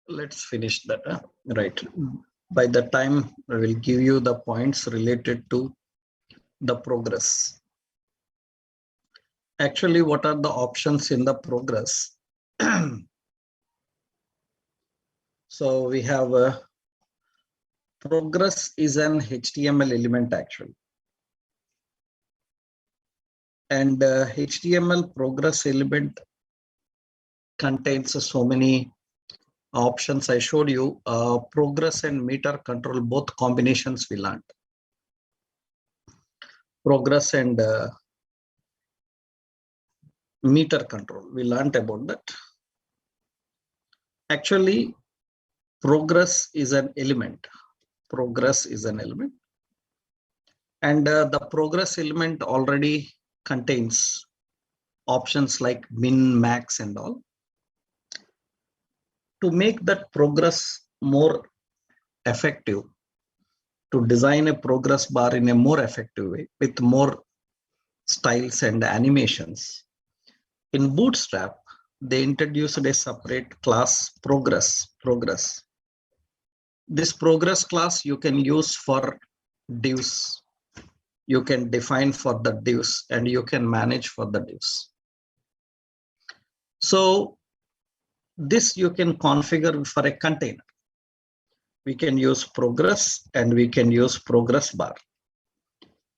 let's finish that. Right. By the time I will give you the points related to the progress. Actually, what are the options in the progress? So we have progress is an HTML element actually. And HTML progress element contains so many options. I showed you progress and meter control, both combinations we learned. Progress and meter control, we learned about that. Actually, progress is an element. Progress is an element. And the progress element already contains options like min, max and all. To make that progress more effective, to design a progress bar in a more effective way with more styles and animations, in Bootstrap, they introduced a separate class progress. This progress class you can use for divs. You can define for the divs and you can manage for the divs. So this you can configure for a container. We can use progress and we can use progress bar.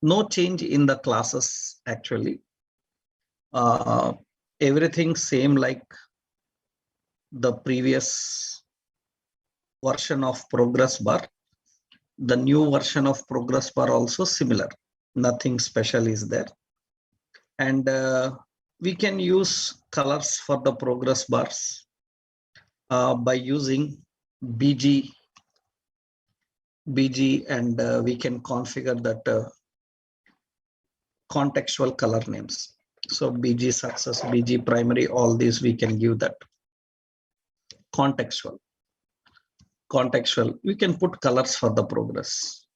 No change in the classes actually. Everything same like the previous version of progress bar. The new version of progress bar also similar. Nothing special is there. And we can use colors for the progress bars by using BG and we can configure that contextual color names. So BG success, BG primary, all these we can give that. Contextual, we can put colors for the progress.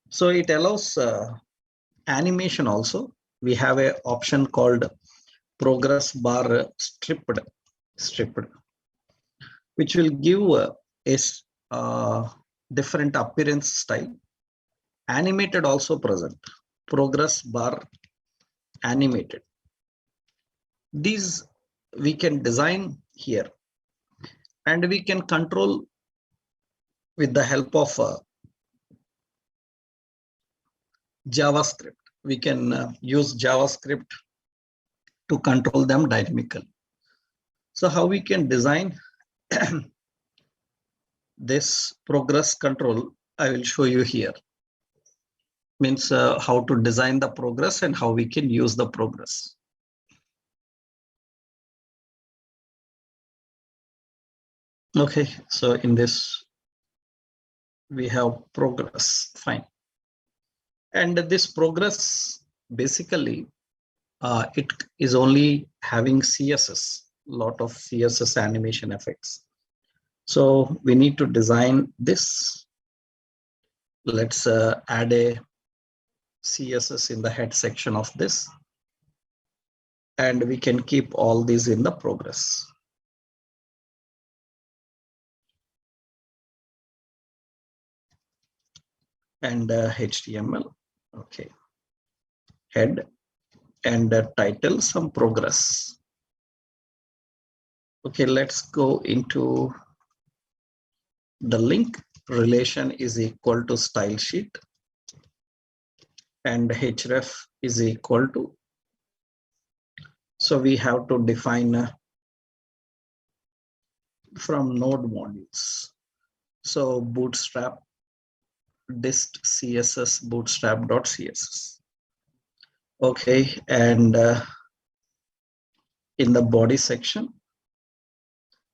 So it allows animation also. We have an option called progress bar stripped, which will give a different appearance style. Animated also present. Progress bar animated. These we can design here and we can control with the help of JavaScript. We can use JavaScript to control them dynamically. So how we can design this progress control, I will show you here. Means how to design the progress and how we can use the progress. Okay, so in this we have progress, fine. And this progress basically it is only having CSS, lot of CSS animation effects. So we need to design this. Let's add a CSS in the head section of this. And we can keep all these in the progress. And HTML, okay. Head and title, some progress. Okay, let's go into the link relation is equal to style sheet and href is equal to. So we have to define from node modules. So bootstrap dist css bootstrap.css. Okay, and in the body section,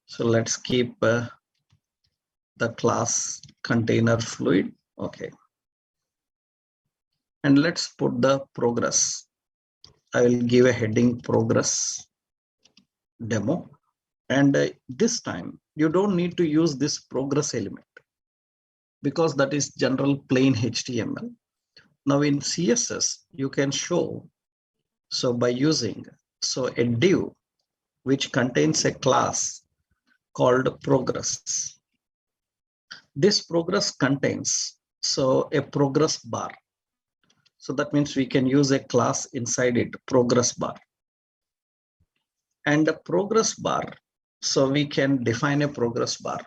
so let's keep the class container fluid. Okay, and let's put the progress. I will give a heading progress demo, and this time you don't need to use this progress element because that is general plain HTML. Now in CSS you can show, so by using a div which contains a class called progress. This progress contains a progress bar. So that means we can use a class inside it, progress bar. And a progress bar, so we can define a progress bar.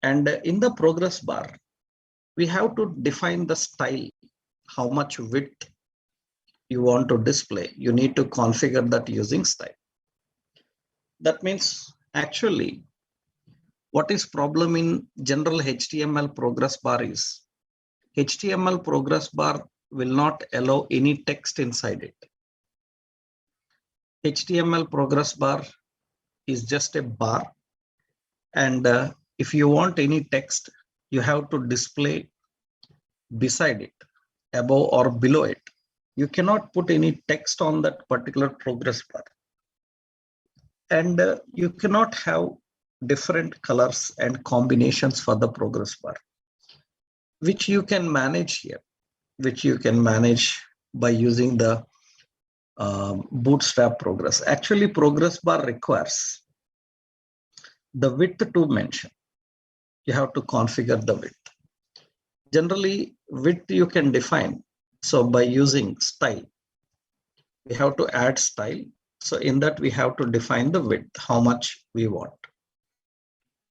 And in the progress bar, we have to define the style, how much width you want to display. You need to configure that using style. That means actually what is problem in general HTML progress bar is HTML progress bar will not allow any text inside it. HTML progress bar is just a bar, and if you want any text, you have to display beside it, above or below it. You cannot put any text on that particular progress bar, and you cannot have different colors and combinations for the progress bar, which you can manage here, which you can manage by using the Bootstrap progress. Actually, progress bar requires the width to mention. You have to configure the width. Generally, width you can define. So by using style, we have to add style. So in that we have to define the width, how much we want.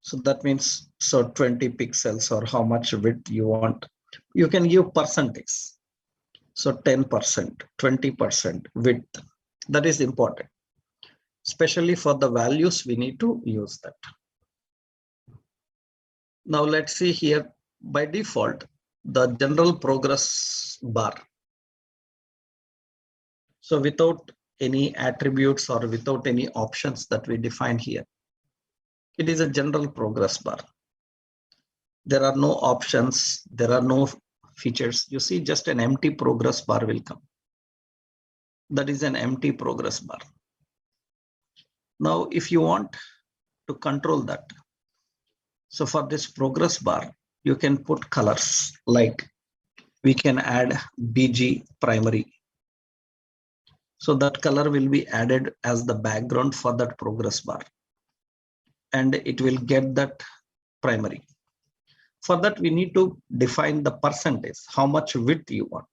So that means 20 pixels or how much width you want. You can give percentage. So 10%, 20% width. That is important. Especially for the values, we need to use that. Now let's see here. By default, the general progress bar. So without any attributes or without any options that we define here, it is a general progress bar. There are no options. There are no features. You see, just an empty progress bar will come. That is an empty progress bar. Now, if you want to control that, so for this progress bar, you can put colors, like we can add BG primary. So that color will be added as the background for that progress bar, and it will get that primary. For that, we need to define the percentage, how much width you want.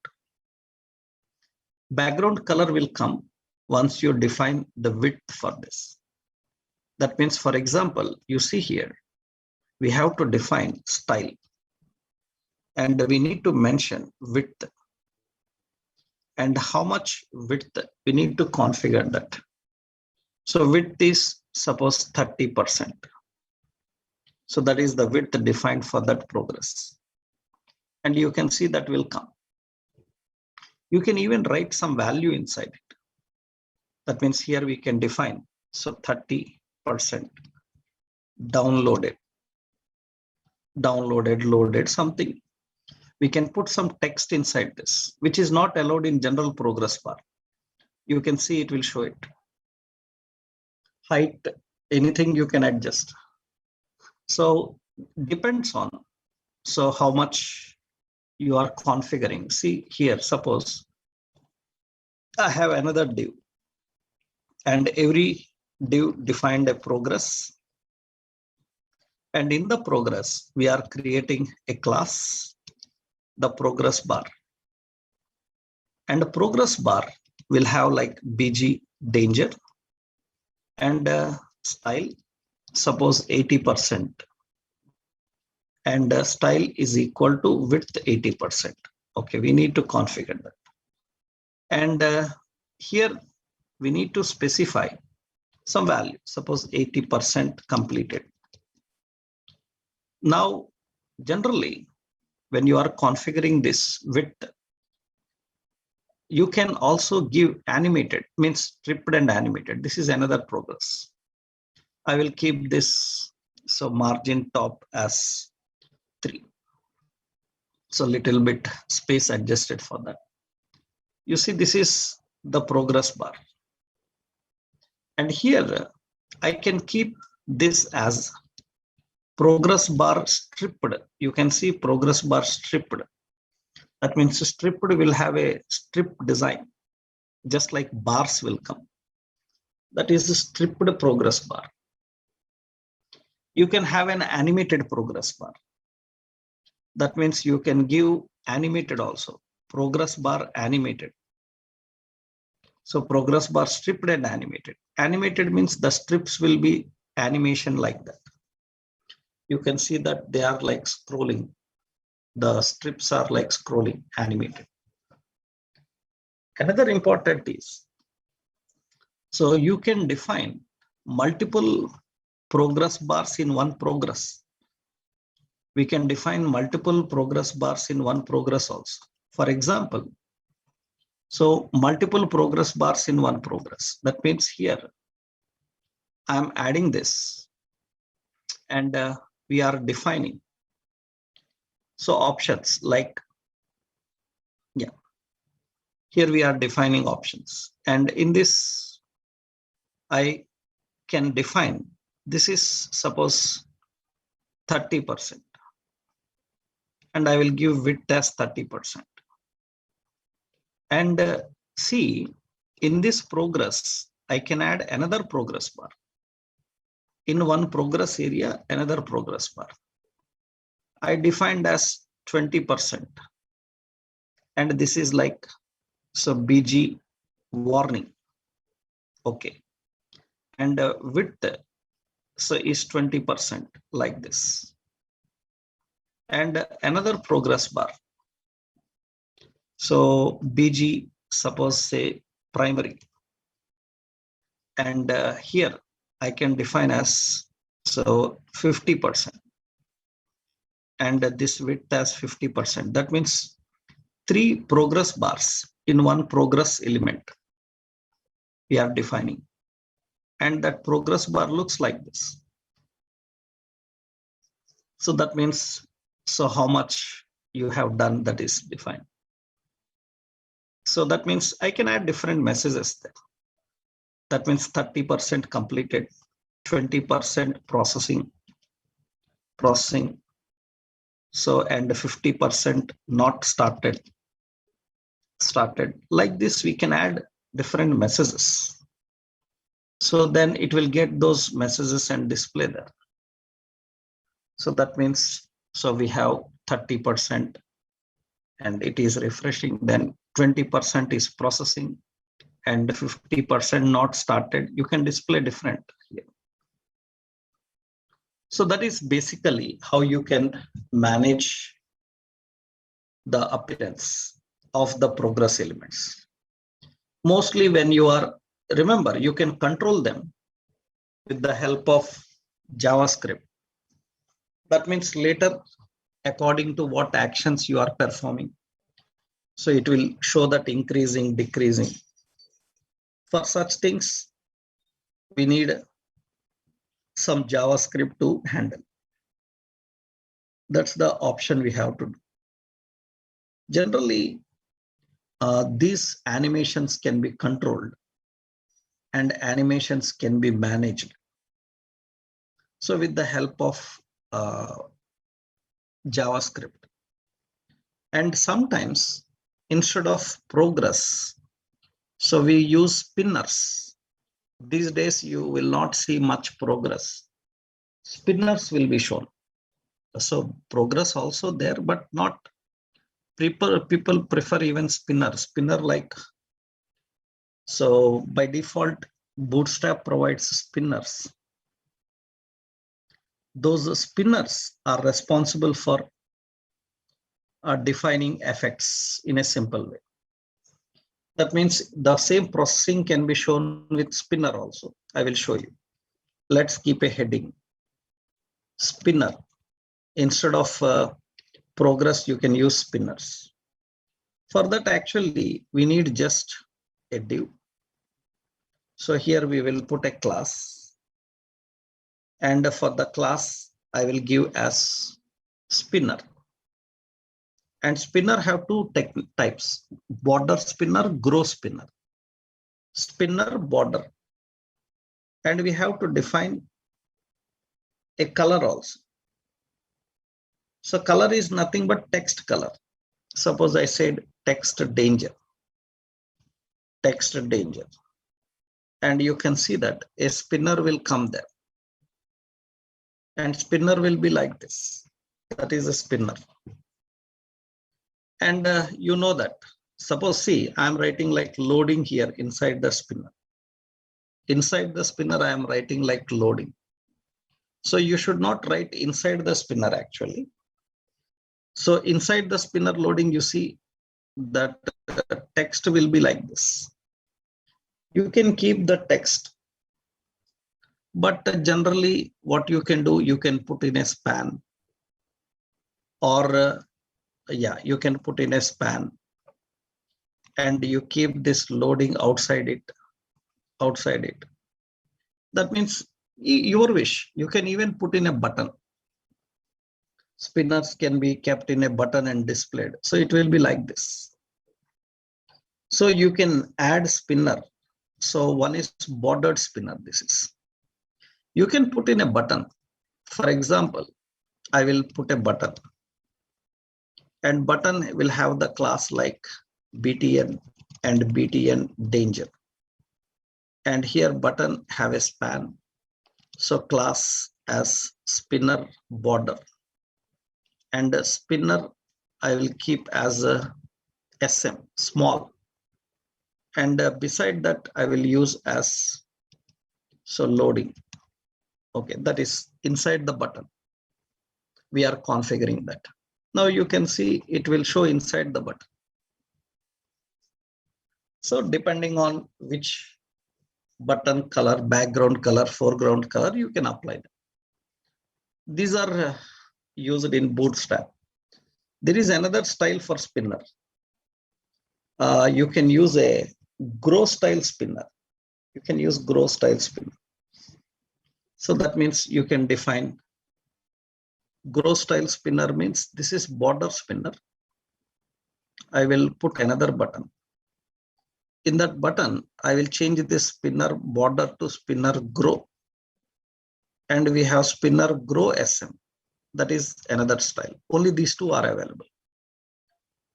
Background color will come once you define the width for this. That means, for example, you see here, we have to define style, and we need to mention width, and how much width we need to configure that. So width is suppose 30%. So that is the width defined for that progress. And you can see that will come. You can even write some value inside it. That means here we can define, so 30% downloaded, loaded something. We can put some text inside this, which is not allowed in general progress bar. You can see it will show it. Height, anything you can adjust. So depends on how much you are configuring. See here, suppose I have another div, and every div defined a progress, and in the progress we are creating a class, the progress bar, and the progress bar will have like BG danger and style, suppose 80%, and style is equal to width 80%. Okay, we need to configure that. And here we need to specify some value, suppose 80% completed. Now, generally, when you are configuring this width, you can also give animated, means stripped and animated. This is another progress. I will keep this, so margin top as 3. So little bit space adjusted for that. You see, this is the progress bar. And here I can keep this as progress bar stripped. You can see progress bar stripped. That means stripped will have a stripped design, just like bars will come. That is the stripped progress bar. You can have an animated progress bar. That means you can give animated also. Progress bar animated. So progress bar stripped and animated. Animated means the strips will be animation like that. You can see that they are like scrolling. The strips are like scrolling, animated. Another important is, so you can define multiple progress bars in one progress. We can define multiple progress bars in one progress also. For example, so multiple progress bars in one progress. That means here I'm adding this and we are defining. So options like, yeah, here we are defining options. And in this, I can define, this is suppose 30%. And I will give width as 30%. And see, in this progress, I can add another progress bar. In one progress area, another progress bar. I defined as 20%. And this is like, so BG warning. Okay. And width, so is 20% like this. And another progress bar. So BG, suppose say primary. And here I can define as, so 50%. And this width as 50%. That means 3 progress bars in one progress element we are defining. And that progress bar looks like this. So that means, so how much you have done, that is defined. So that means I can add different messages there. That means 30% completed, 20% processing. So, and 50% not started. Like this, we can add different messages. So then it will get those messages and display there. So that means, so we have 30% and it is refreshing, then 20% is processing and 50% not started. You can display different here. So that is basically how you can manage the appearance of the progress elements. Mostly when you are, remember, you can control them with the help of JavaScript. That means later, according to what actions you are performing, so it will show that increasing, decreasing. For such things, we need some JavaScript to handle. That's the option we have to do. Generally, these animations can be controlled and animations can be managed. So with the help of JavaScript. And sometimes instead of progress, so we use spinners. These days you will not see much progress. Spinners will be shown. So progress also there, but not, people prefer even spinner like. So by default, Bootstrap provides spinners. Those spinners are responsible for defining effects in a simple way. That means the same processing can be shown with spinner also. I will show you. Let's keep a heading. Spinner. Instead of progress, you can use spinners. For that, actually, we need just a div. So here we will put a class. And for the class, I will give as spinner. And spinner have two types, border spinner, grow spinner. Spinner, border. And we have to define a color also. So color is nothing but text color. Suppose I said text danger. Text danger. And you can see that a spinner will come there. and spinner will be like this. That is a spinner. And you know that. Suppose, see, I'm writing like loading here inside the spinner. Inside the spinner, I am writing like loading. So you should not write inside the spinner actually. So inside the spinner loading, you see that text will be like this. You can keep the text, but generally what you can do, you can put in a span, or yeah, you can put in a span, and you keep this loading outside it. That means your wish. You can even put in a button. Spinners can be kept in a button and displayed. So it will be like this. So you can add spinner. So one is bordered spinner. This is. You can put in a button. For example, I will put a button. And button will have the class like BTN and BTN danger. And here button have a span. So class as spinner border. And a spinner I will keep as a SM small. And beside that I will use as so loading. Okay, that is inside the button. We are configuring that. Now you can see it will show inside the button. So depending on which button color, background color, foreground color, you can apply them. These are used in Bootstrap. There is another style for spinner. You can use a grow style spinner. You can use grow style spinner. So that means you can define grow style spinner means this is border spinner. I will put another button. In that button, I will change this spinner border to spinner grow. And we have spinner grow SM. That is another style. Only these two are available.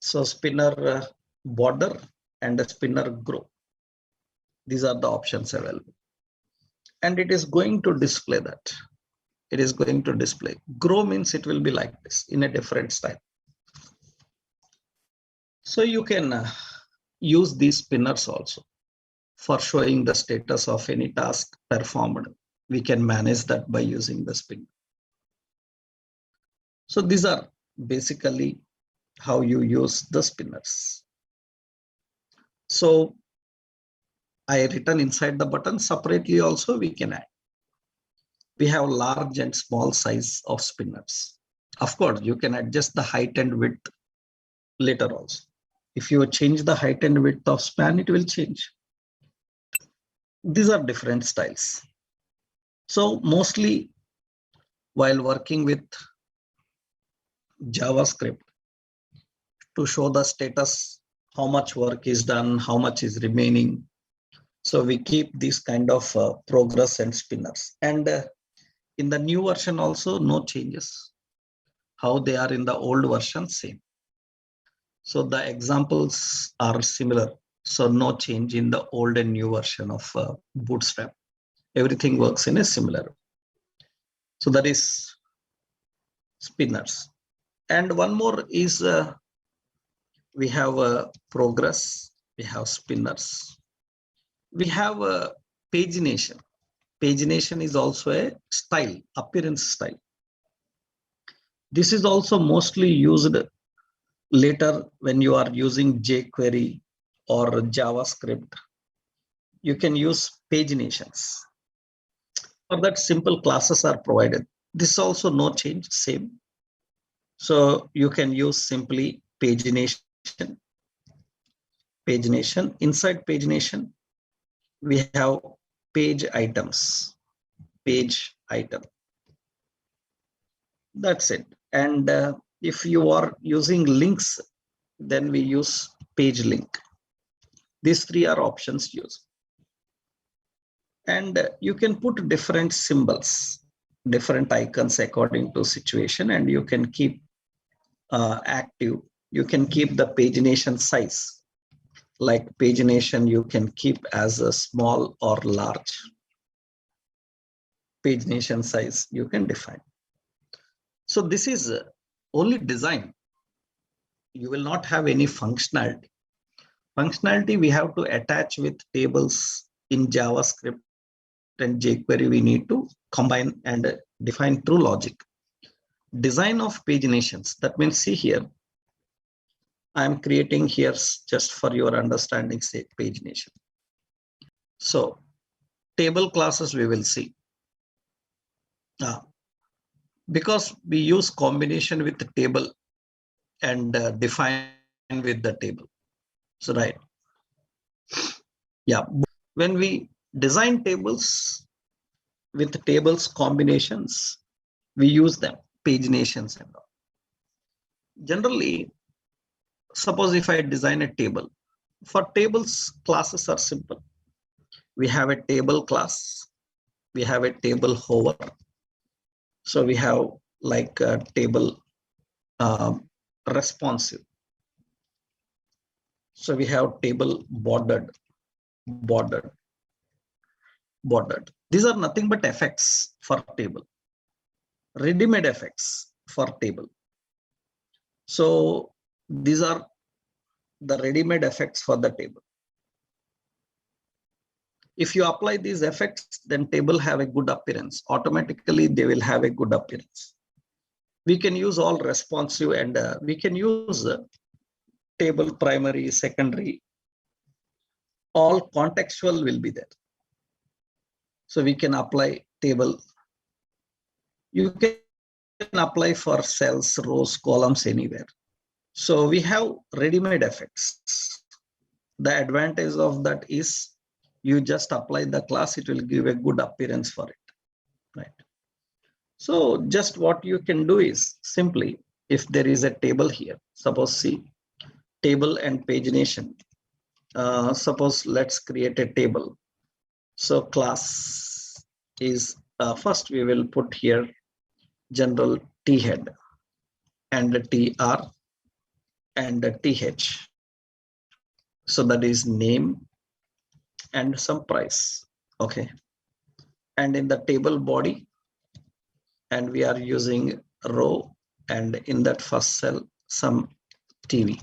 So spinner border and a spinner grow. These are the options available. And it is going to display that. It is going to display. Grow means it will be like this in a different style. So you can use these spinners also for showing the status of any task performed. We can manage that by using the spinner. So these are basically how you use the spinners. So I written inside the button separately also we can add. We have large and small size of spinners. Of course, you can adjust the height and width later also. If you change the height and width of span, it will change. These are different styles. So mostly while working with JavaScript to show the status, how much work is done, how much is remaining. So we keep these kind of progress and spinners. And in the new version also, no changes. How they are in the old version, same. So the examples are similar. So no change in the old and new version of Bootstrap. Everything works in a similar way. So that is spinners. And one more is we have progress, we have spinners. We have pagination. Pagination is also a style, appearance style. This is also mostly used later when you are using jQuery or JavaScript. You can use paginations. For that, simple classes are provided. This also no change, same. So you can use simply pagination. Pagination. Inside pagination, we have page items. Page item. That's it. And if you are using links, then we use page link. These three are options used. And you can put different symbols, different icons according to situation, and you can keep active. You can keep the pagination size. Like pagination, you can keep as a small or large. Pagination size you can define. So this is only design. You will not have any functionality. Functionality we have to attach with tables in JavaScript and jQuery. We need to combine and define true logic. Design of paginations. That means, see here, I am creating here just for your understanding sake pagination. So table classes we will see. Because we use combination with the table and define with the table. So right. Yeah. When we design tables with tables combinations, we use them, paginations and all. Generally, suppose if I design a table, for tables, classes are simple. We have a table class, we have a table hover. So we have like a table responsive. So we have table bordered. These are nothing but effects for table, ready-made effects for table. So these are the ready-made effects for the table. If you apply these effects, then table have a good appearance. Automatically, they will have a good appearance. We can use all responsive and we can use table primary, secondary, all contextual will be there. So we can apply table. You can apply for cells, rows, columns, anywhere. So we have ready-made effects. The advantage of that is you just apply the class, it will give a good appearance for it, right? So just what you can do is simply, if there is a table here, suppose see table and pagination. Suppose let's create a table. So class is first we will put here general T head and TR and TH. So that is name and some price. Okay. And in the table body, and we are using row, and in that first cell, some TV.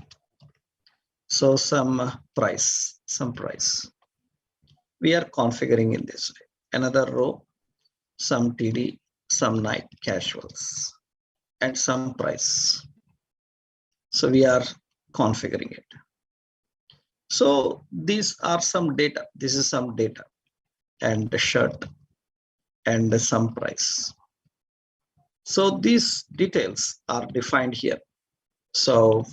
So some price. We are configuring in this way. Another row, some TD, some night casuals, and some price. So we are configuring it. So these are some data. This is some data and the shirt and some price. So these details are defined here. So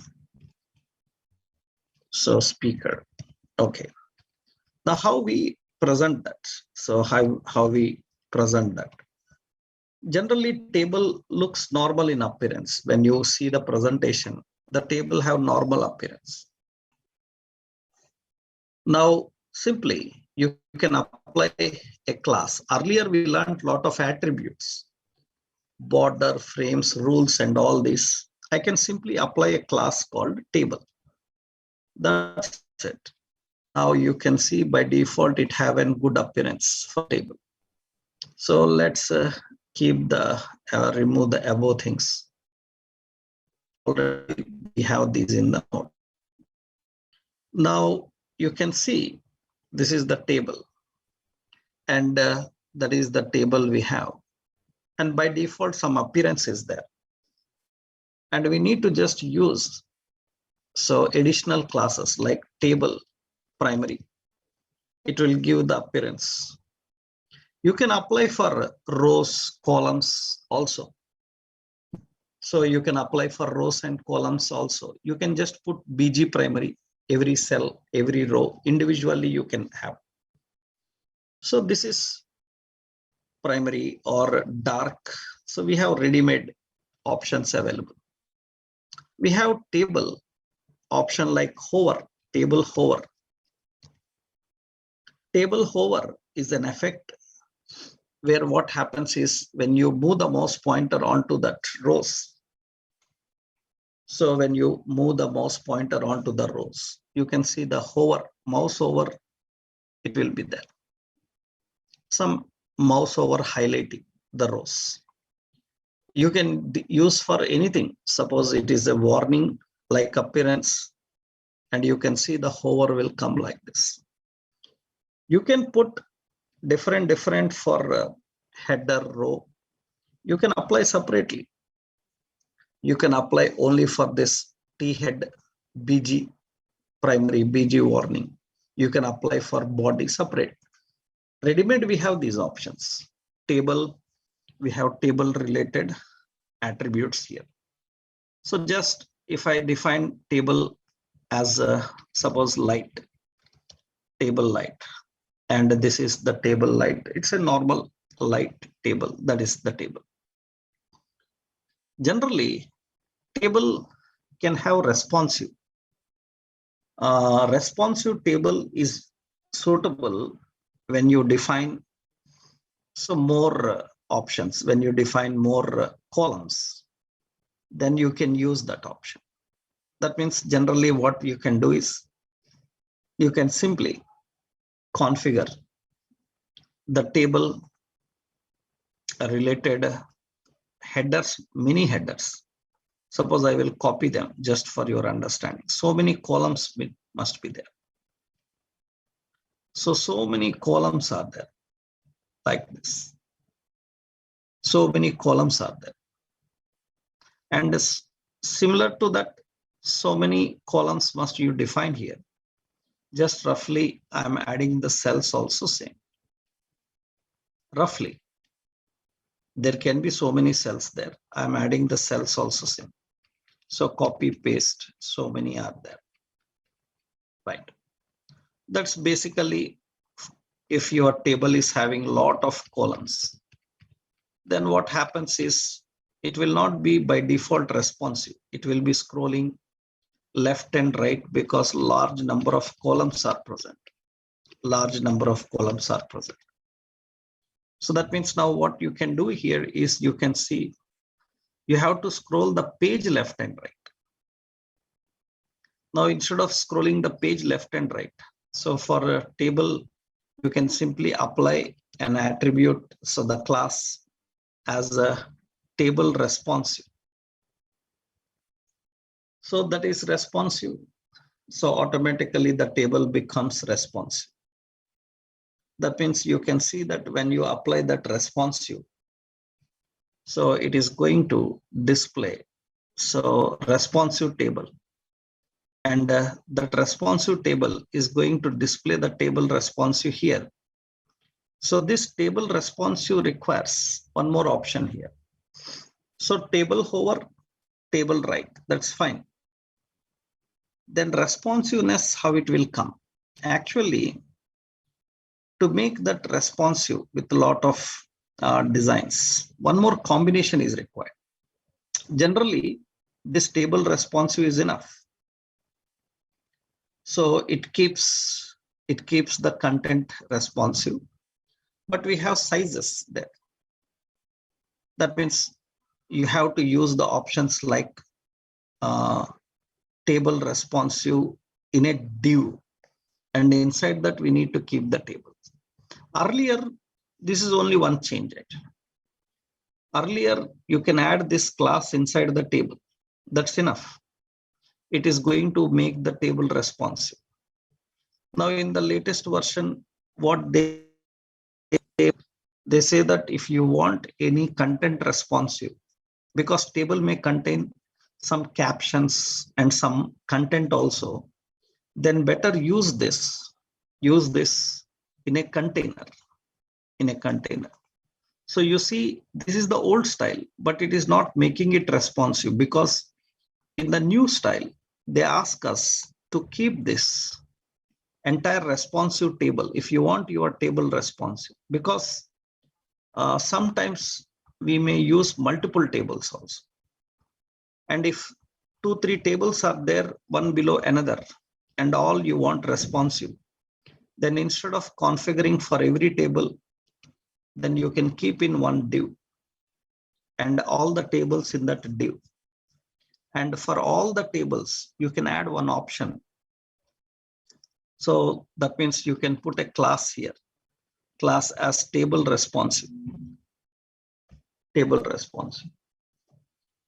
speaker. Okay. Now how we present that? So how we present that? Generally, table looks normal in appearance. When you see the presentation, the table have normal appearance. Now, simply, you can apply a class. Earlier, we learned a lot of attributes, border, frames, rules, and all this. I can simply apply a class called table. That's it. Now you can see by default, it have a good appearance for table. So let's keep the, remove the above things. Already we have these in the node. Now you can see this is the table, and that is the table we have. And by default, some appearance is there. And we need to just use so additional classes like table primary. It will give the appearance. You can apply for rows, columns also. So you can apply for rows and columns also. You can just put BG primary, every cell, every row, individually you can have. So this is primary or dark. So we have ready-made options available. We have table option like hover, table hover. Table hover is an effect where what happens is when you move the mouse pointer onto that rows. So when you move the mouse pointer onto the rows, you can see the hover, mouse over, it will be there. Some mouse over highlighting the rows. You can use for anything. Suppose it is a warning like appearance, and you can see the hover will come like this. You can put different for header row. You can apply separately. You can apply only for this T head BG primary BG warning. You can apply for body separate. Ready-made, we have these options. Table, we have table related attributes here. So just if I define table as suppose light, table light, and this is the table light. It's a normal light table. That is the table. Generally, table can have responsive. Responsive table is suitable when you define some more options. When you define more columns, then you can use that option. That means generally what you can do is you can simply configure the table related headers, mini headers. Suppose I will copy them just for your understanding. So many columns must be there. So many columns are there like this. So many columns are there. And similar to that, so many columns must you define here. Just roughly, I'm adding the cells also same. Roughly, there can be so many cells there. I'm adding the cells also same. So copy, paste, so many are there. Right. That's basically if your table is having a lot of columns, then what happens is it will not be by default responsive. It will be scrolling left and right because large number of columns are present. Large number of columns are present. So that means now what you can do here is you can see you have to scroll the page left and right. Now instead of scrolling the page left and right, so for a table, you can simply apply an attribute. So the class as a table responsive. So that is responsive. So automatically the table becomes responsive. That means you can see that when you apply that responsive, so it is going to display. So responsive table. And that responsive table is going to display the table responsive here. So this table responsive requires one more option here. So table hover, table right, that's fine. Then responsiveness, how it will come. Actually, to make that responsive with a lot of designs, one more combination is required. Generally, this table responsive is enough. So it keeps the content responsive, but we have sizes there. That means you have to use the options like table responsive in a div, and inside that we need to keep the tables. Earlier, this is only one change. Earlier, you can add this class inside the table. That's enough. It is going to make the table responsive. Now in the latest version, what they say that if you want any content responsive, because table may contain some captions and some content also, then better use this in a container. So you see, this is the old style, but it is not making it responsive, because in the new style, they ask us to keep this entire responsive table if you want your table responsive, because sometimes we may use multiple tables also. And if 2-3 tables are there, one below another, and all you want responsive, then instead of configuring for every table, then you can keep in one div and all the tables in that div. And for all the tables, you can add one option. So that means you can put a class here, class as table responsive.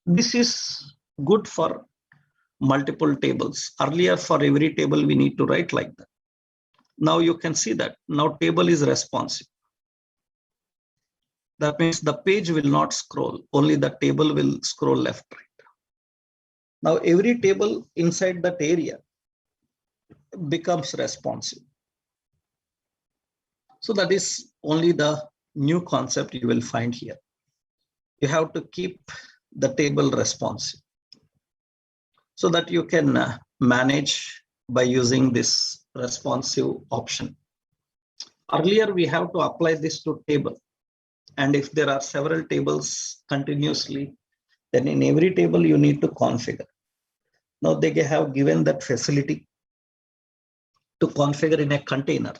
This is good for multiple tables. Earlier, for every table, we need to write like that. Now you can see that now table is responsive. That means the page will not scroll, only the table will scroll left, right. Now every table inside that area becomes responsive. So that is only the new concept you will find here. You have to keep the table responsive so that you can manage by using this responsive option. Earlier, we have to apply this to table. And if there are several tables continuously, then in every table you need to configure. Now they have given that facility to configure in a container.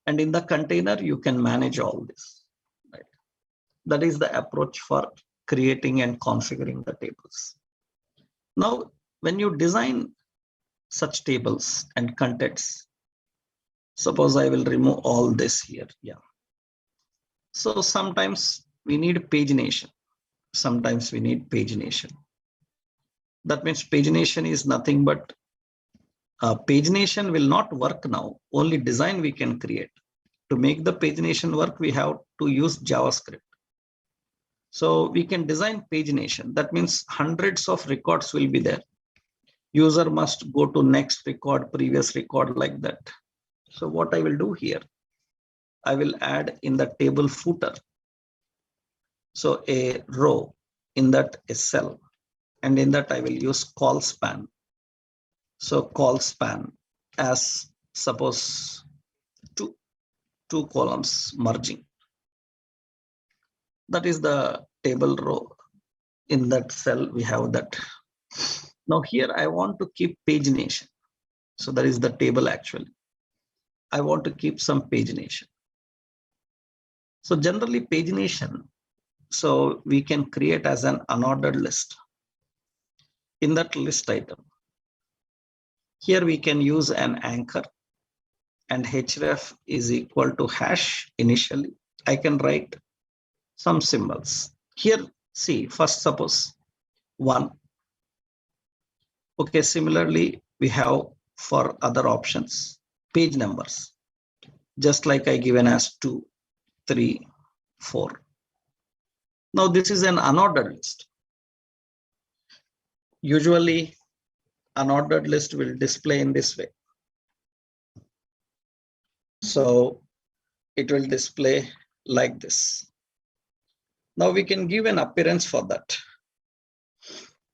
And in the container, you can manage all this. Right? That is the approach for creating and configuring the tables. Now, when you design such tables and contents, suppose I will remove all this here. Yeah. So sometimes we need pagination. Sometimes we need pagination. That means pagination is nothing but pagination will not work now. Only design we can create. To make the pagination work, we have to use JavaScript. So we can design pagination. That means hundreds of records will be there. User must go to next record, previous record, like that. So what I will do here, I will add in the table footer. So a row, in that a cell, and in that I will use call span. So call span as suppose two columns merging. That is the table row. In that cell, we have that. Now here I want to keep pagination. So that is the table actually. I want to keep some pagination. So generally pagination, so we can create as an unordered list. In that list item, here we can use an anchor and href is equal to hash initially. I can write some symbols. Here, see, first suppose 1. Okay, similarly, we have for other options, page numbers, just like I given as 2, 3, 4. Now this is an unordered list. Usually, unordered list will display in this way. So it will display like this. Now we can give an appearance for that.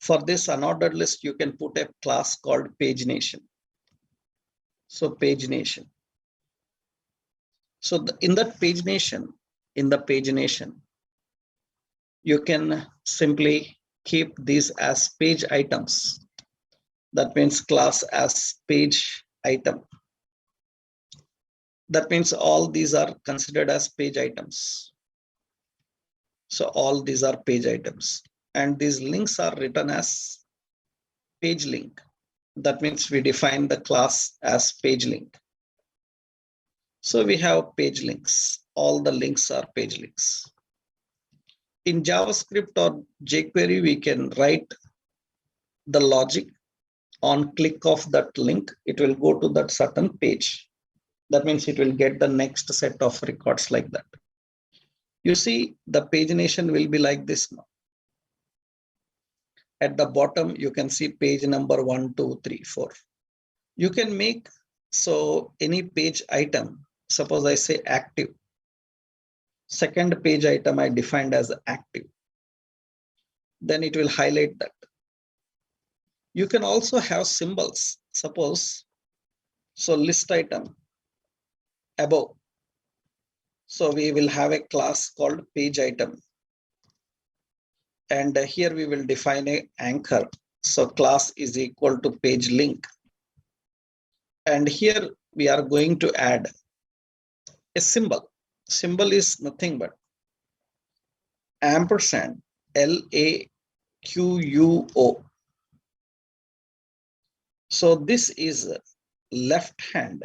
For this unordered list, you can put a class called pagination. So pagination. So in that pagination, you can simply keep these as page items. That means class as page item. That means all these are considered as page items. So all these are page items. And these links are written as page link. That means we define the class as page link. So we have page links. All the links are page links. In JavaScript or jQuery, we can write the logic. On click of that link, it will go to that certain page. That means it will get the next set of records like that. You see, the pagination will be like this now. At the bottom, you can see page number 1, 2, 3, 4. You can make so any page item. Suppose I say active. Second page item I defined as active. Then it will highlight that. You can also have symbols. Suppose, so list item above. So we will have a class called page item. And here we will define an anchor. So class is equal to page link. And here we are going to add a symbol. Symbol is nothing but ampersand, LAQUO. So this is left hand,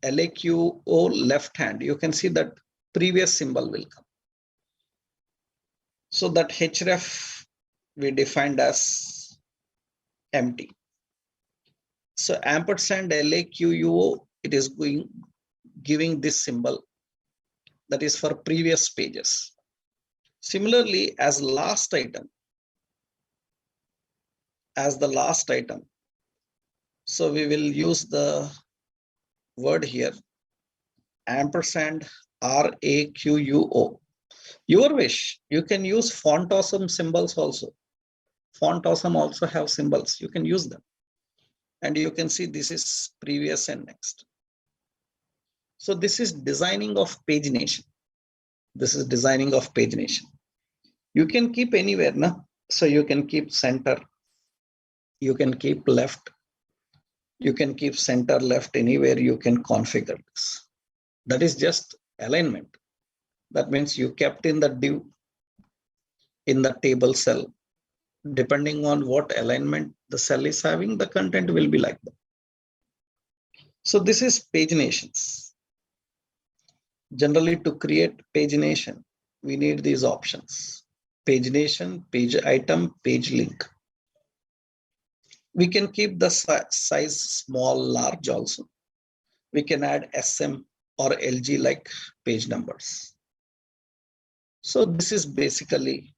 LAQO left hand. You can see that previous symbol will come. So that href we defined as empty. So ampersand LAQUO, it is giving this symbol that is for previous pages. Similarly, as the last item, so we will use the word here, ampersand RAQUO. Your wish, you can use font awesome symbols also. Font awesome also have symbols, you can use them. And you can see this is previous and next. So this is designing of pagination. This is designing of pagination. You can keep anywhere, no? So you can keep center, you can keep left, you can keep center, left, anywhere you can configure this. That is just alignment. That means you kept in the div, in the table cell. Depending on what alignment the cell is having, the content will be like that. So this is paginations. Generally, to create pagination, we need these options: pagination, page item, page link. We can keep the size small, large also. We can add SM or LG like page numbers. So this is basically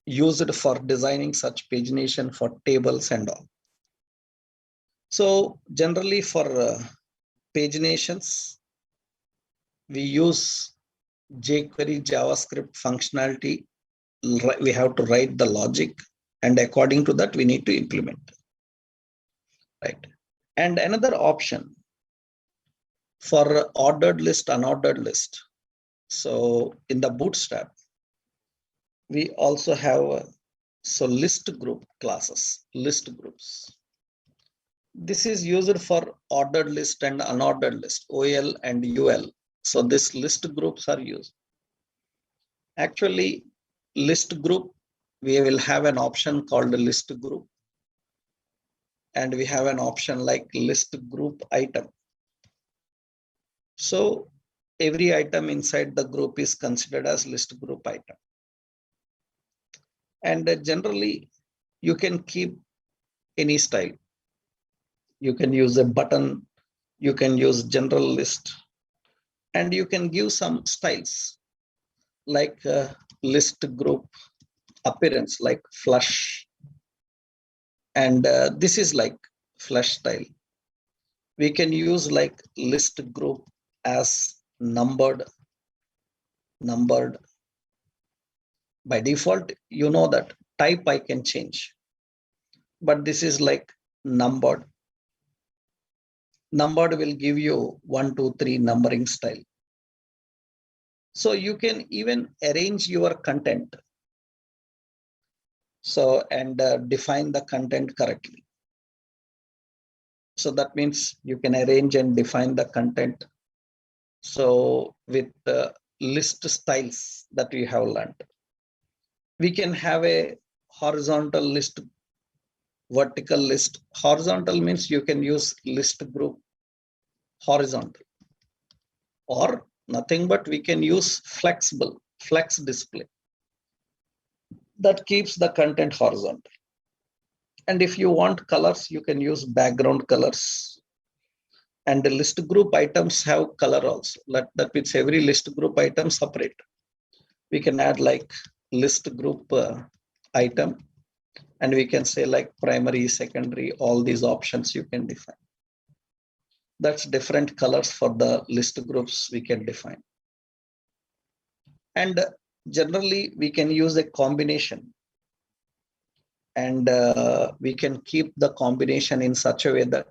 used for designing such pagination for tables and all. So generally for paginations, we use jQuery JavaScript functionality. We have to write the logic, and according to that, we need to implement. Right. And another option for ordered list, unordered list. So in the Bootstrap, we also have list group classes, list groups. This is used for ordered list and unordered list, OL and UL. So this list groups are used. Actually, list group, we will have an option called a list group. And we have an option like list group item. So every item inside the group is considered as list group item. And generally, you can keep any style. You can use a button, you can use general list, and you can give some styles like list group appearance, like flush. And this is like flush style. We can use like list group as numbered. By default, you know that type I can change, but this is like numbered. Numbered will give you 1, 2, 3 numbering style. So you can even arrange your content. So, and define the content correctly. So that means you can arrange and define the content. So with the list styles that we have learned, we can have a horizontal list, vertical list. Horizontal means you can use list group horizontal, or nothing but we can use flexible, flex display. That keeps the content horizontal. And if you want colors, you can use background colors. And the list group items have color also. That means every list group item separate. We can add like list group item, and we can say like primary, secondary, all these options you can define. That's different colors for the list groups we can define. And generally, we can use a combination. And we can keep the combination in such a way that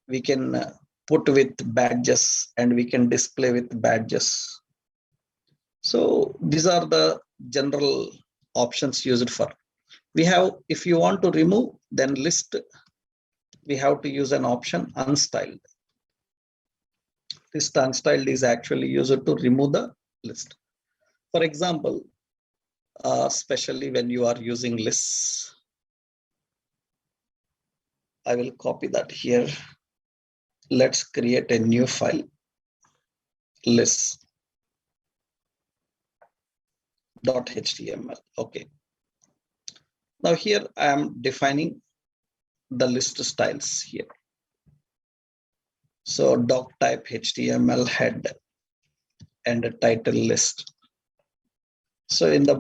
we can put with badges and we can display with badges. So these are the general options used for. We have, if you want to remove, then list, we have to use an option unstyled. List unstyled is actually used to remove the list. For example, especially when you are using lists, I will copy that here. Let's create a new file, list.html. Okay. Now here I am defining the list styles here. So doc type HTML head and a title list. So in the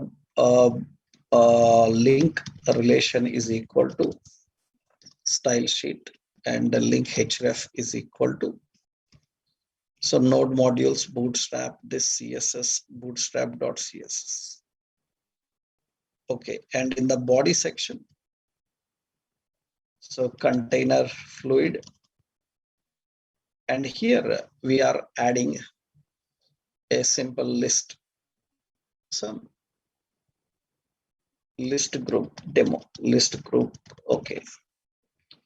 link relation is equal to style sheet, and the link href is equal to, so node modules bootstrap this CSS bootstrap.css. Okay, and in the body section, so container fluid, and here we are adding a simple list, some list group demo, list group. Okay,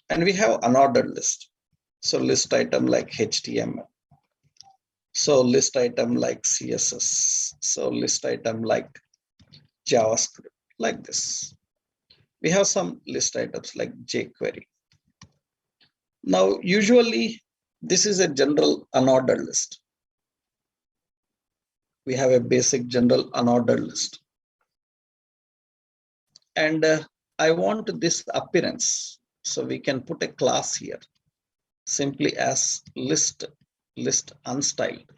and we have unordered list, so list item like HTML, so list item like CSS, so list item like JavaScript, like this. We have some list items like jQuery. Now usually this is a general unordered list. We have a basic general unordered list, and I want this appearance, so we can put a class here simply as list unstyled.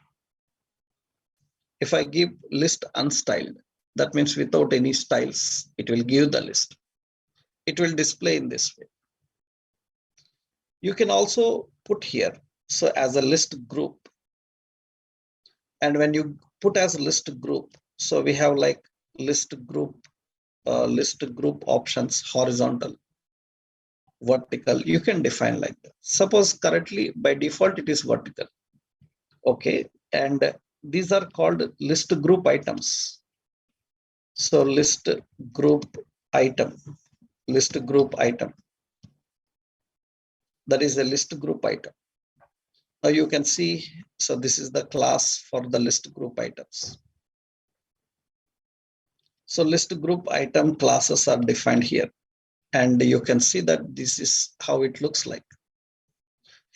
If I give list unstyled, that means without any styles, it will give the list. It will display in this way. You can also put here, so as a list group, and when you put as a list group, so we have like list group options, horizontal, vertical. You can define like that. Suppose currently by default it is vertical. Okay, and these are called list group items. So list group item, that is a list group item. Now you can see, so this is the class for the list group items. So list group item classes are defined here, and you can see that this is how it looks like: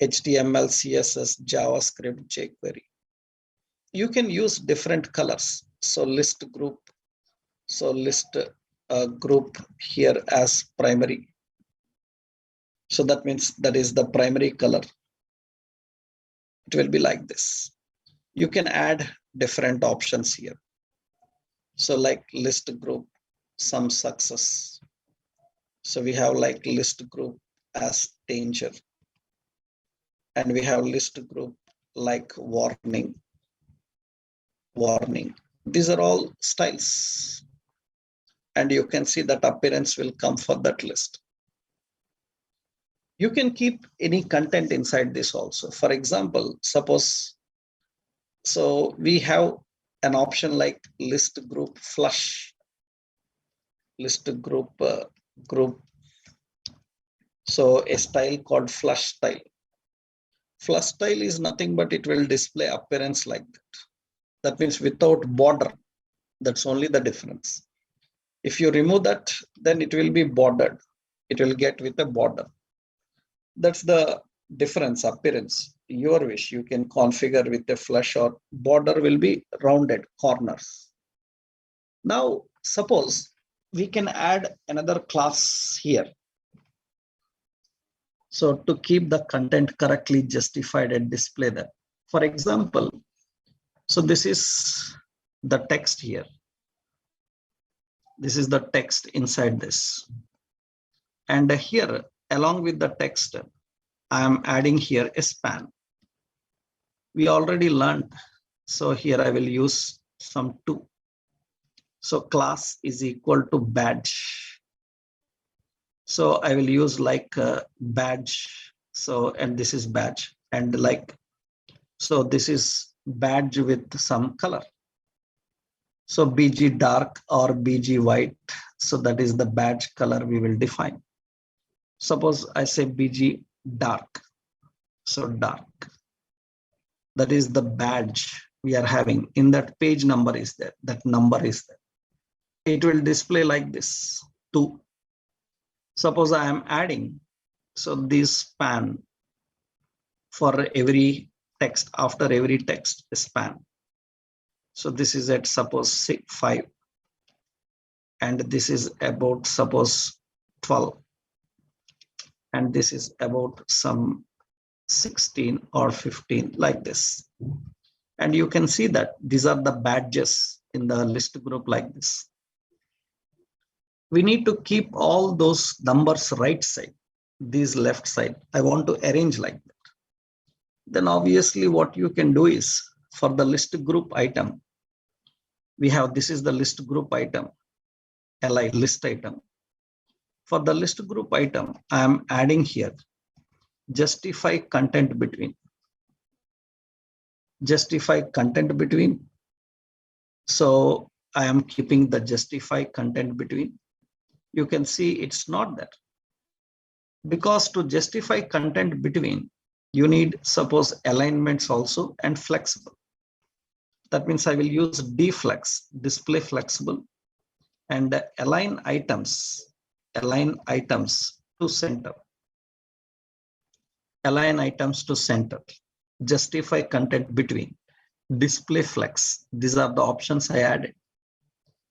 HTML, CSS, JavaScript, jQuery. You can use different colors. So list group, so list group here as primary. So that means that is the primary color. It will be like this. You can add different options here. So like list group, some success. So we have like list group as danger. And we have list group like warning. These are all styles. And you can see that appearance will come for that list. You can keep any content inside this also. For example, suppose, so we have an option like list group flush, list group group. So a style called flush style. Flush style is nothing but it will display appearance like that. That means without border. That's only the difference. If you remove that, then it will be bordered. It will get with a border. That's the difference, appearance. Your wish, you can configure with a flush, or border will be rounded corners. Now, suppose we can add another class here. So to keep the content correctly justified and display that. For example, so this is the text here. This is the text inside this. And here, along with the text, I am adding here a span. We already learned. So here I will use some 2. So class is equal to badge. So I will use like badge. So, and this is badge, and like, so this is badge with some color. So BG dark or BG white. So that is the badge color we will define. Suppose I say BG dark. So dark. That is the badge we are having. In that page number is there. That number is there. It will display like this 2. Suppose I am adding, so this span for every text, after every text span. So this is at suppose 5. and this is about suppose 12, and this is about some 16 or 15 like this. And you can see that these are the badges in the list group like this. We need to keep all those numbers right side, these left side. I want to arrange like that. Then obviously what you can do is for the list group item, we have this is the list group item, li list item. For the list group item, I am adding here justify content between. Justify content between. So I am keeping the justify content between. You can see it's not that. Because to justify content between, you need suppose alignments also and flexible. That means I will use deflex, display flexible, and align items to center. Align items to center. Justify content between. Display flex. These are the options I added.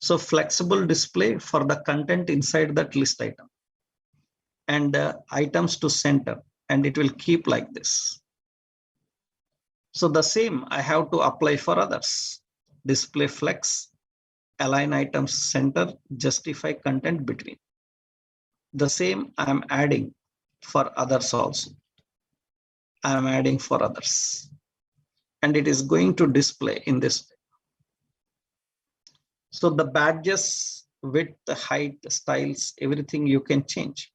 So flexible display for the content inside that list item. And items to center, and it will keep like this. So the same I have to apply for others. Display flex, align items center, justify content between. The same I am adding for others also. I am adding for others. And it is going to display in this way. So the badges, width, height, styles, everything you can change.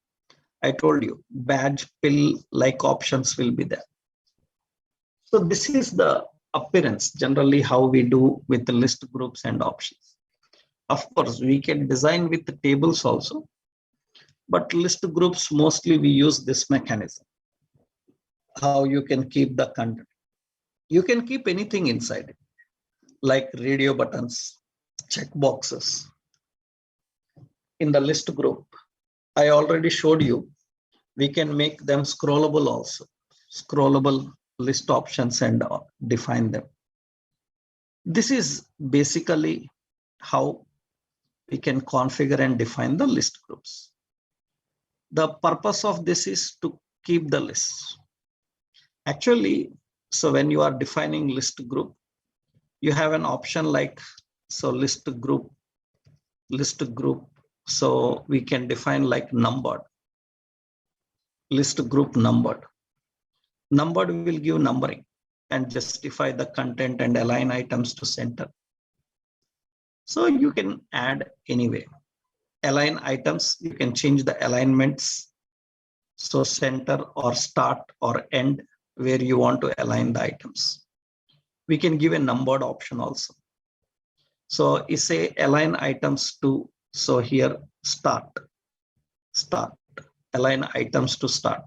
I told you badge, pill, like options will be there. So this is the appearance generally how we do with the list groups and options. Of course, we can design with the tables also, but list groups mostly we use this mechanism. How you can keep the content. You can keep anything inside it, like radio buttons, check boxes. In the list group, I already showed you, we can make them scrollable also. Scrollable list options and define them. This is basically how we can configure and define the list groups. The purpose of this is to keep the list. Actually, so when you are defining list group, you have an option like, so list group. So we can define like numbered. List group numbered. Numbered will give numbering and justify the content and align items to center. So you can add anyway. Align items, you can change the alignments. So center or start or end where you want to align the items. We can give a numbered option also. So you say align items to, so here start, align items to start.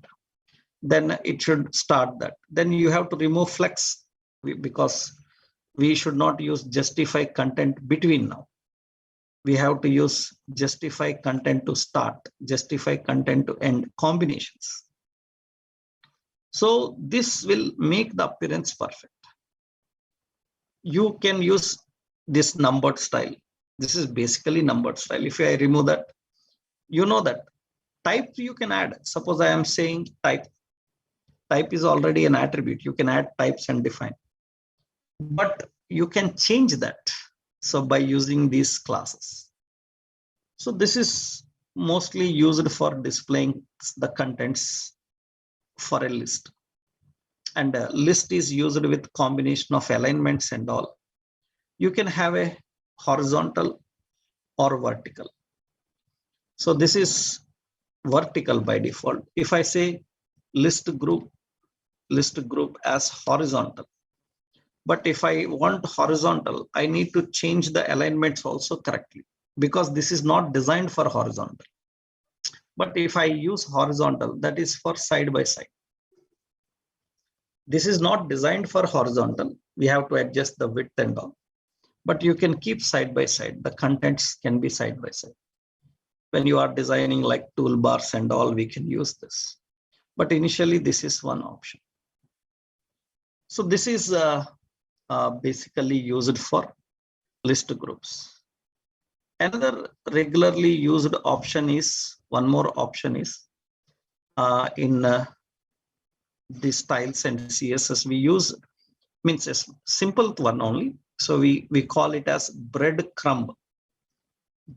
Then it should start that. Then you have to remove flex because we should not use justify content between now. We have to use justify content to start, justify content to end combinations. So this will make the appearance perfect. You can use this numbered style. This is basically numbered style. If I remove that, you know that type you can add. Suppose I am saying type. Type is already an attribute. You can add types and define. But you can change that. So by using these classes. So this is mostly used for displaying the contents for a list. And a list is used with combination of alignments and all. You can have a horizontal or vertical. So this is vertical by default. If I say list group as horizontal. But if I want horizontal, I need to change the alignments also correctly because this is not designed for horizontal. But if I use horizontal, that is for side by side. This is not designed for horizontal. We have to adjust the width and all. But you can keep side by side. The contents can be side by side. When you are designing like toolbars and all, we can use this. But initially, this is one option. So this is basically used for list groups. Another regularly used option is, one more option is in the styles and CSS we use, means a simple one only. So we call it as breadcrumb.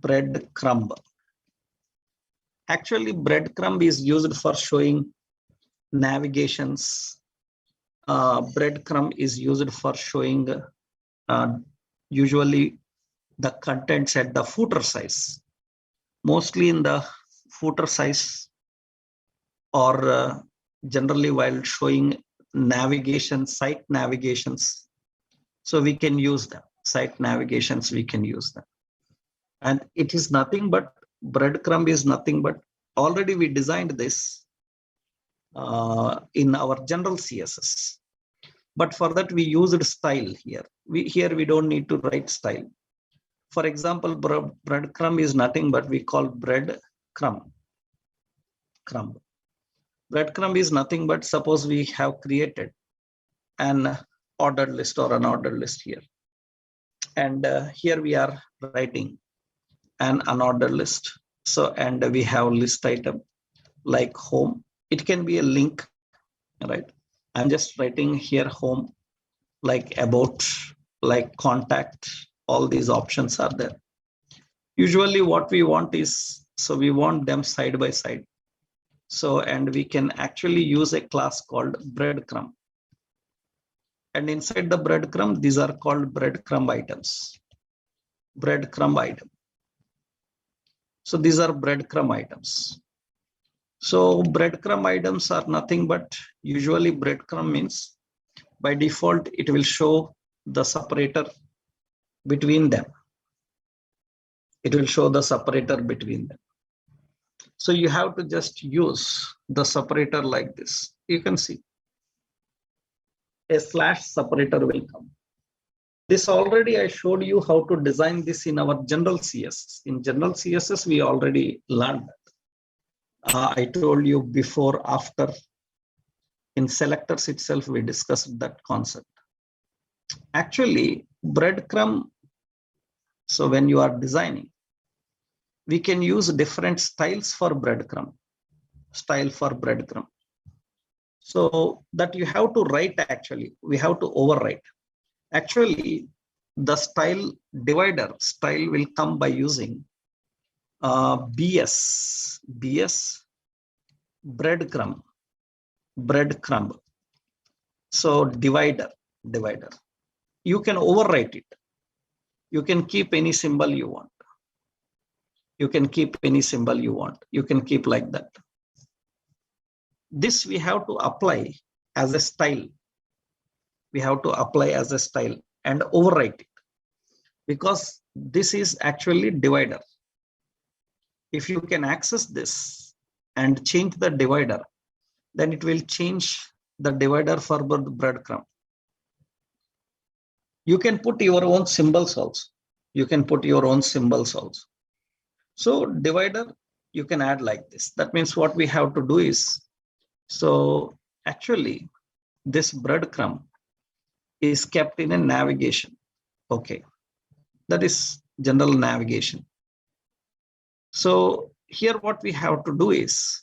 Breadcrumb. Actually, breadcrumb is used for showing navigations. Breadcrumb is used for showing usually the contents at the footer size, mostly in the footer size, or generally while showing navigation, site navigations. So we can use them, site navigations, we can use them. And it is nothing but, breadcrumb is nothing but, already we designed this in our general CSS. But for that we used style here. Here we don't need to write style. For example, breadcrumb is nothing but we call breadcrumb. Breadcrumb is nothing but, suppose we have created an ordered list or an ordered list here. And here we are writing an unordered list. So, and we have list item like home. It can be a link, right? I'm just writing here home, like about, like contact, all these options are there. Usually what we want is, so we want them side by side. So, and we can actually use a class called breadcrumb. And inside the breadcrumb, these are called breadcrumb items. Breadcrumb item. So these are breadcrumb items. So breadcrumb items are nothing but, usually breadcrumb means by default, it will show the separator between them. It will show the separator between them. So you have to just use the separator like this. You can see a slash separator will come. This already I showed you how to design this in our general CSS. In general CSS, we already learned that. I told you before, after. In selectors itself, we discussed that concept. Actually, breadcrumb, so when you are designing, we can use different styles for breadcrumb. Style for breadcrumb. So that you have to write, actually, we have to overwrite. Actually, the style divider style will come by using BS breadcrumb. So divider. You can overwrite it. You can keep any symbol you want. You can keep any symbol you want. You can keep like that. This we have to apply as a style. We have to apply as a style and overwrite it, because this is actually divider. If you can access this and change the divider, then it will change the divider for the breadcrumb. You can put your own symbols also. So divider, you can add like this. That means what we have to do is, so actually this breadcrumb is kept in a navigation. Okay, that is general navigation. So here what we have to do is,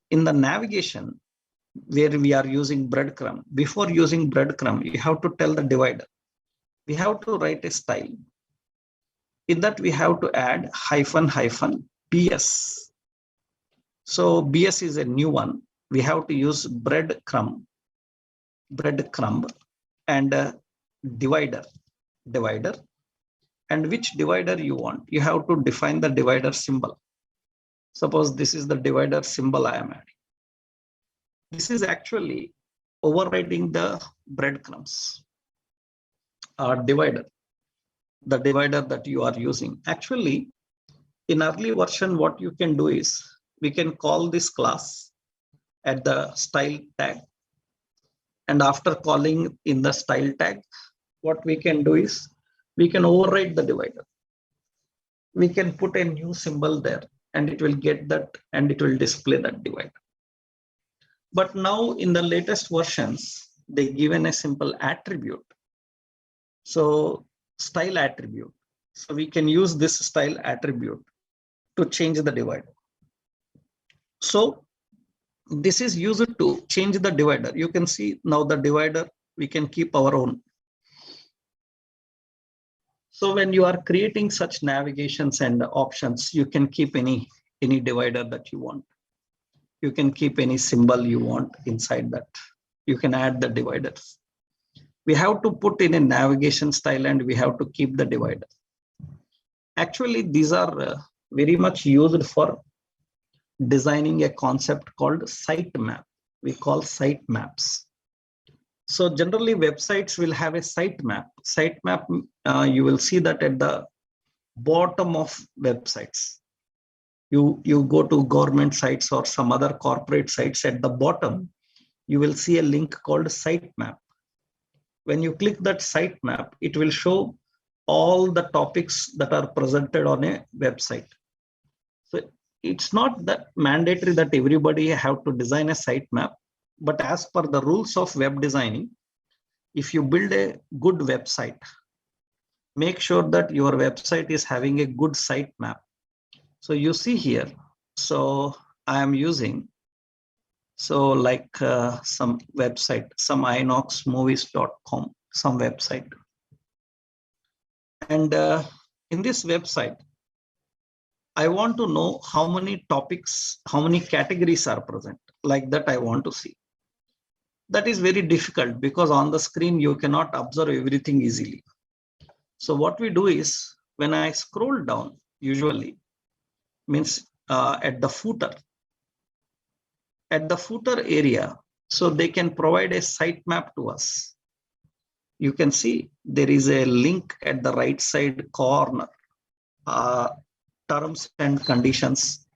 in the navigation where we are using breadcrumb, before using breadcrumb, you have to tell the divider. We have to write a style. In that we have to add --, BS. So BS is a new one. We have to use breadcrumb and divider. And which divider you want, you have to define the divider symbol. Suppose this is the divider symbol I am adding. This is actually overriding the breadcrumbs divider, the divider that you are using. Actually, in early version, what you can do is, we can call this class at the style tag. And after calling in the style tag, what we can do is, we can override the divider. We can put a new symbol there and it will get that, and it will display that divider. But now in the latest versions, they given a simple attribute. So style attribute. So we can use this style attribute to change the divider. So this is used to change the divider. You can see now the divider, we can keep our own. So when you are creating such navigations and options, you can keep any divider that you want. You can keep any symbol you want inside that. You can add the dividers. We have to put in a navigation style and we have to keep the divider. Actually, these are very much used for designing a concept called sitemap. We call sitemaps. So generally websites will have a sitemap. Sitemap, you will see that at the bottom of websites. You go to government sites or some other corporate sites, at the bottom, you will see a link called sitemap. When you click that sitemap, it will show all the topics that are presented on a website. So it's not that mandatory that everybody have to design a sitemap, but as per the rules of web designing, if you build a good website, make sure that your website is having a good sitemap. So you see here, so I am using, so like some website, some inoxmovies.com, some website. And in this website, I want to know how many topics, how many categories are present. Like that I want to see. That is very difficult because on the screen you cannot observe everything easily. So what we do is, when I scroll down, usually means at the footer area, so they can provide a sitemap to us. You can see there is a link at the right side corner, terms and conditions,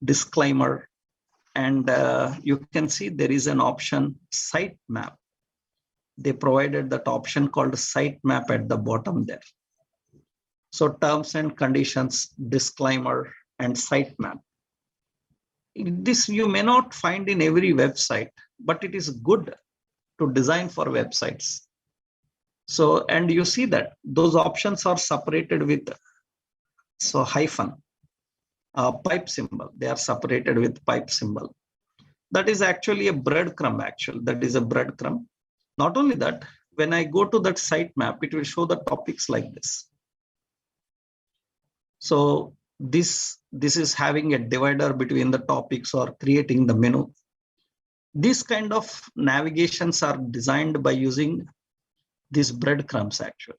disclaimer, and you can see there is an option sitemap. They provided that option called sitemap at the bottom there. So terms and conditions, disclaimer, and sitemap. This you may not find in every website, but it is good to design for websites. So, and you see that those options are separated with hyphen, pipe symbol. They are separated with pipe symbol. That is actually a breadcrumb. That is a breadcrumb. Not only that, when I go to that sitemap, it will show the topics like this. So this is having a divider between the topics or creating the menu. These kind of navigations are designed by using these breadcrumbs. Actually,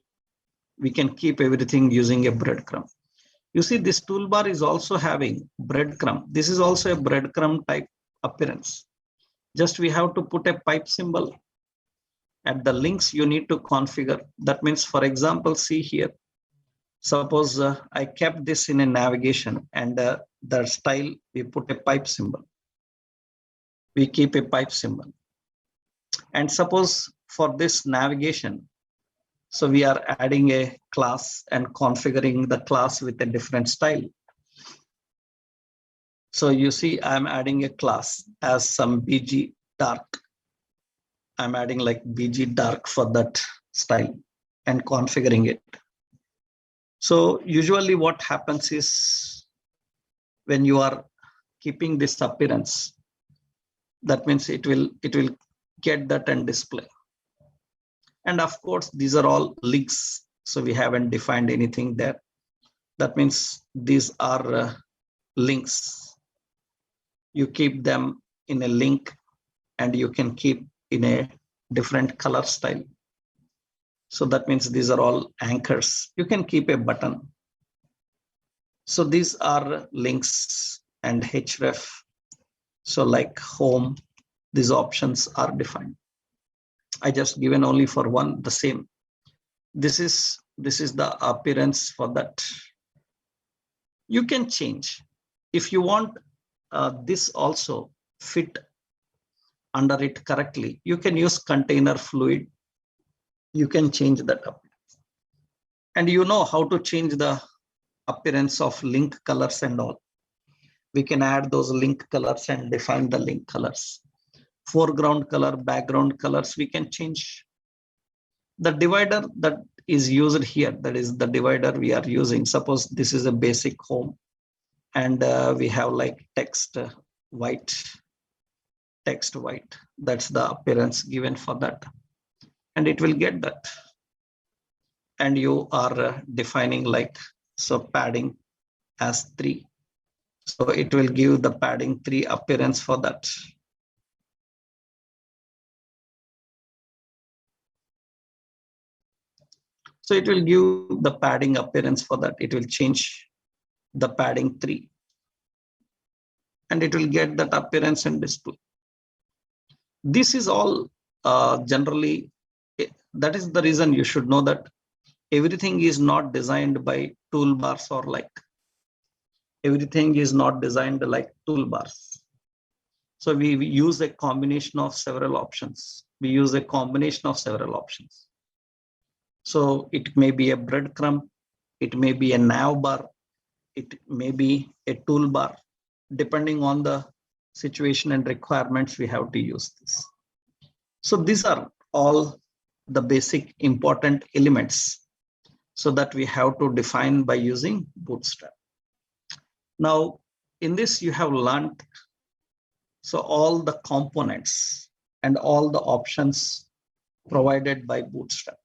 we can keep everything using a breadcrumb. You see, this toolbar is also having breadcrumb. This is also a breadcrumb type appearance. Just we have to put a pipe symbol. At the links you need to configure. That means, for example, see here. Suppose I kept this in a navigation and the style, we put a pipe symbol. We keep a pipe symbol. And suppose for this navigation, so we are adding a class and configuring the class with a different style. So you see, I'm adding a class as some BG dark. I'm adding like BG dark for that style and configuring it. So usually what happens is, when you are keeping this appearance, that means it will get that and display. And of course, these are all links. So we haven't defined anything there. That means these are links. You keep them in a link and you can keep in a different color style. So that means these are all anchors. You can keep a button. So these are links and href. So like home, these options are defined. I just given only for one the same. This is the appearance for that. You can change if you want this also fit under it correctly. You can use container fluid. You can change that up. And you know how to change the appearance of link colors and all. We can add those link colors and define the link colors. Foreground color, background colors, we can change. The divider, that is used here, that is the divider we are using. Suppose this is a basic home, and we have like text white. That's the appearance given for that, and it will get that. And you are defining like, so padding as 3. So it will give the padding 3 appearance for that. So it will give the padding appearance for that. It will change the padding 3. And it will get that appearance and display. This is all generally, that is the reason you should know that everything is not designed by toolbars or like. Everything is not designed like toolbars. So we use a combination of several options. So it may be a breadcrumb, it may be a nav bar, it may be a toolbar. Depending on the situation and requirements, we have to use this. So these are all the basic important elements so that we have to define by using Bootstrap. Now, in this you have learned so all the components and all the options provided by Bootstrap.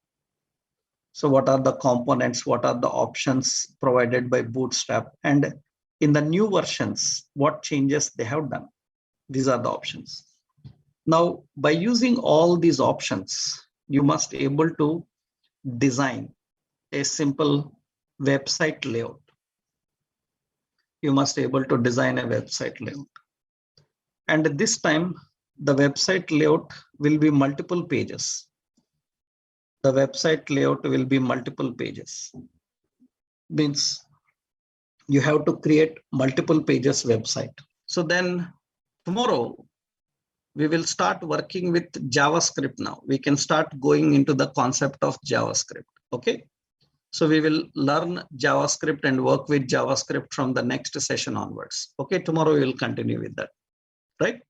So what are the components? What are the options provided by Bootstrap? And in the new versions, what changes they have done? These are the options. Now, by using all these options, you must be able to design a simple website layout. You must be able to design a website layout. And this time, the website layout will be multiple pages. The website layout will be multiple pages. Means you have to create multiple pages website. So then tomorrow, we will start working with JavaScript now. We can start going into the concept of JavaScript, okay? So we will learn JavaScript and work with JavaScript from the next session onwards. Okay, tomorrow we will continue with that, right?